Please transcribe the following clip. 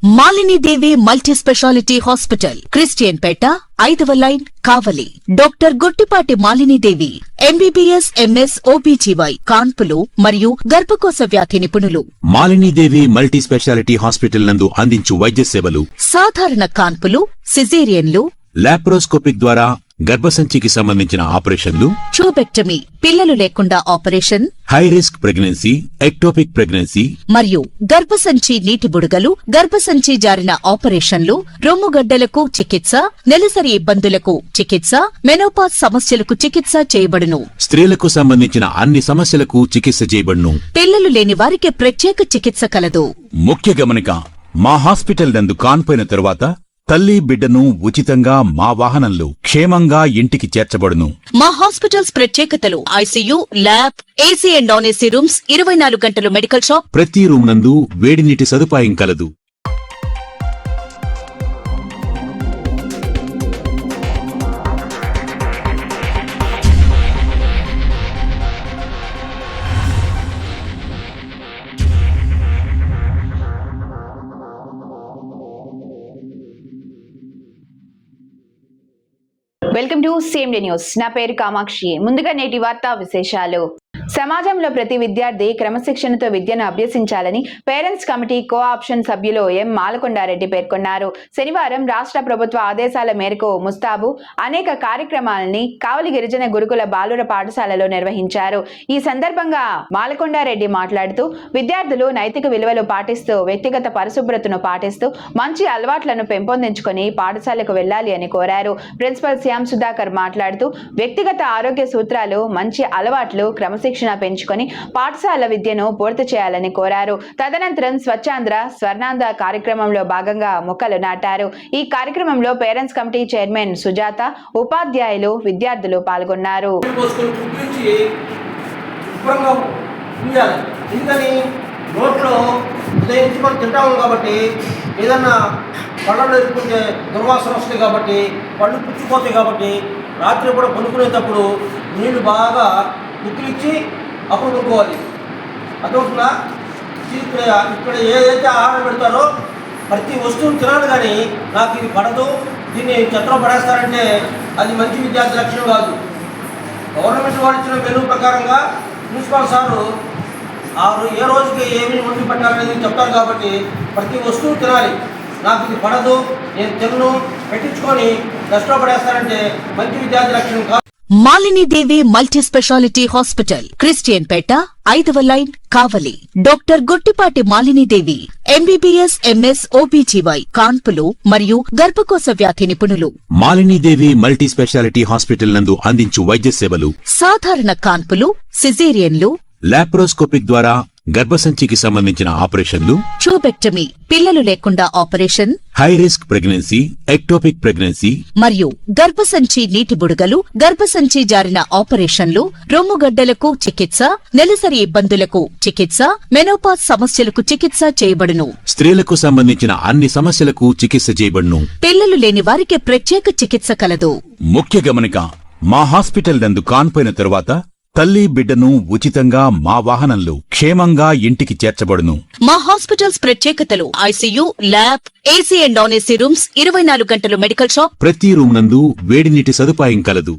మాలిని దేవి multi speciality hospital, Christian పేట, 5వ line, కావలి. Doctor Guttipati Malini దేవి, MBBS, MS, OBGY, కాన్పులు మరియు గర్భకోశ వ్యాధి నిపుణులు. మాలిని దేవి మల్టీ స్పెషాలిటీ హాస్పిటల్ నందు అందించు వైద్య సేవలు: సాధారణ కాన్పులు, సిజేరియన్లు, లాప్రోస్కోపిక్ ద్వారా గర్భసంచికి సంబంధించిన ఆపరేషన్లు, ట్యూబెక్టమీ, పిల్లలు లేకుండా operation, high risk pregnancy, ectopic pregnancy మరియు గర్భసంచి నీటి బుడగలు, గర్భసంచి జారిన ఆపరేషన్లు, రొమ్ముగడ్డలకు చికిత్స, నెలసరి ఇబ్బందులకు చికిత్స, మెనోపాజ్ సమస్యలకు చికిత్స చేయబడును. స్త్రీలకు సంబంధించిన అన్ని సమస్యలకు చికిత్స చేయబడును. పిల్లలు లేని వారికి ప్రత్యేక చికిత్స కలదు. ముఖ్య గమనిక: మా హాస్పిటల్ నందు కాన్పోయిన తరువాత తల్లి బిడ్డను ఉచితంగా మా వాహనంలో క్షేమంగా ఇంటికి చేర్చబడును. మా హాస్పిటల్స్ ప్రత్యేకతలు: ICU, lab, AC and non AC rooms, 24 గంటలు మెడికల్ షాప్, ప్రతి రూమ్ నందు వేడి నీటి సదుపాయం కలదు. Welcome to same day news. నా పేరు కామాక్షి. ముందుగా నేటి వార్తా విశేషాలు. సమాజంలో ప్రతి విద్యార్థి క్రమశిక్షణతో విద్యను అభ్యసించాలని పేరెంట్స్ కమిటీ కోఆప్షన్ సభ్యులు ఎం మాలకొండారెడ్డి పేర్కొన్నారు. శనివారం రాష్ట్ర ప్రభుత్వ ఆదేశాల మేరకు ముస్తాబు అనేక కార్యక్రమాలని కావలి గిరిజన గురుకుల బాలుర పాఠశాలలో నిర్వహించారు. ఈ సందర్భంగా మాలకొండారెడ్డి మాట్లాడుతూ విద్యార్థులు నైతిక విలువలు పాటిస్తూ వ్యక్తిగత పరిశుభ్రతను పాటిస్తూ మంచి అలవాట్లను పెంపొందించుకొని పాఠశాలకు వెళ్లాలి అని కోరారు. ప్రిన్సిపల్ శ్యామ్ సుధాకర్ మాట్లాడుతూ వ్యక్తిగత ఆరోగ్య సూత్రాలు, మంచి అలవాట్లు, క్రమశిక్షణ పెంచుకొని పాఠశాల విద్యను పూర్తి చేయాలని కోరారు. తదనంతరం స్వచ్ఛాంధ్ర స్వర్ణాంధ్ర కార్యక్రమంలో భాగంగా మొక్కలు నాటారు. ఈ కార్యక్రమంలో పేరెంట్స్ కమిటీ చైర్మన్ సుజాత, ఉపాధ్యాయులు, విద్యార్థులు పాల్గొన్నారు. ఏదన్నా పళ్ళలో ఎదుర్కొంటే దుర్వాసన వస్తాయి కాబట్టి, పళ్ళు పుచ్చిపోతాయి కాబట్టి రాత్రి కూడా పడుకునేటప్పుడు నీళ్లు బాగా ముక్కులిచ్చి అప్పుడు పడుకోవాలి. అదొకలా ఇక్కడ ఏదైతే ఆహారం పెడతారో ప్రతి వస్తువును తినాలి, కానీ నాకు ఇది పడదు, దీన్ని చెత్తలో పడేస్తారంటే అది మంచి విద్యార్థి లక్షణం కాదు. గవర్నమెంట్ వాళ్ళు ఇచ్చిన మెనూ ప్రకారంగా ప్రిన్సిపాల్ సారు ఏ రోజుకి ఏమి వండి పెట్టాలనేది చెప్తారు కాబట్టి ప్రతి వస్తువు తినాలి. నాకు ఇది పడదు, నేను తిన్ను, పెట్టించుకొని డస్ట్లో పడేస్తానంటే మంచి విద్యార్థి లక్షణం కాదు. మాలిని దేవి మల్టీ స్పెషాలిటీ హాస్పిటల్, క్రిస్టియన్ పేట, 5వ లైన్, కావలి. డాక్టర్ గుట్టిపాటి మాలిని దేవి, ఎంబీబీఎస్, ఎంఎస్, ఓబీజీవై, కాన్పులు మరియు గర్భకోశ వ్యాధి నిపుణులు. మాలిని దేవి మల్టీ స్పెషాలిటీ హాస్పిటల్ నందు అందించు వైద్య సేవలు: సాధారణ కాన్పులు, సిజేరియన్లు, లాప్రోస్కోపిక్ ద్వారా గర్భసంచికి సంబంధించిన ఆపరేషన్లు, ట్యూబెక్టమీ, పిల్లలు లేకుండా operation, high risk pregnancy, ectopic pregnancy మరియు గర్భసంచి నీటి బుడగలు, గర్భసంచి జారిన ఆపరేషన్లు, రొమ్ముగడ్డలకు చికిత్స, నెలసరి ఇబ్బందులకు చికిత్స, మెనోపాజ్ సమస్యలకు చికిత్స చేయబడును. స్త్రీలకు సంబంధించిన అన్ని సమస్యలకు చికిత్స చేయబడును. పిల్లలు లేని వారికి ప్రత్యేక చికిత్స కలదు. ముఖ్య గమనిక: మా హాస్పిటల్ నందు కాన్పోయిన తరువాత తల్లి బిడ్డను ఉచితంగా మా వాహనంలో క్షేమంగా ఇంటికి చేర్చబడును. మా హాస్పిటల్స్ ప్రత్యేకతలు: ICU, lab, AC and non AC rooms, 24 గంటలు మెడికల్ షాప్, ప్రతి రూమ్ నందు వేడి నీటి సదుపాయం కలదు.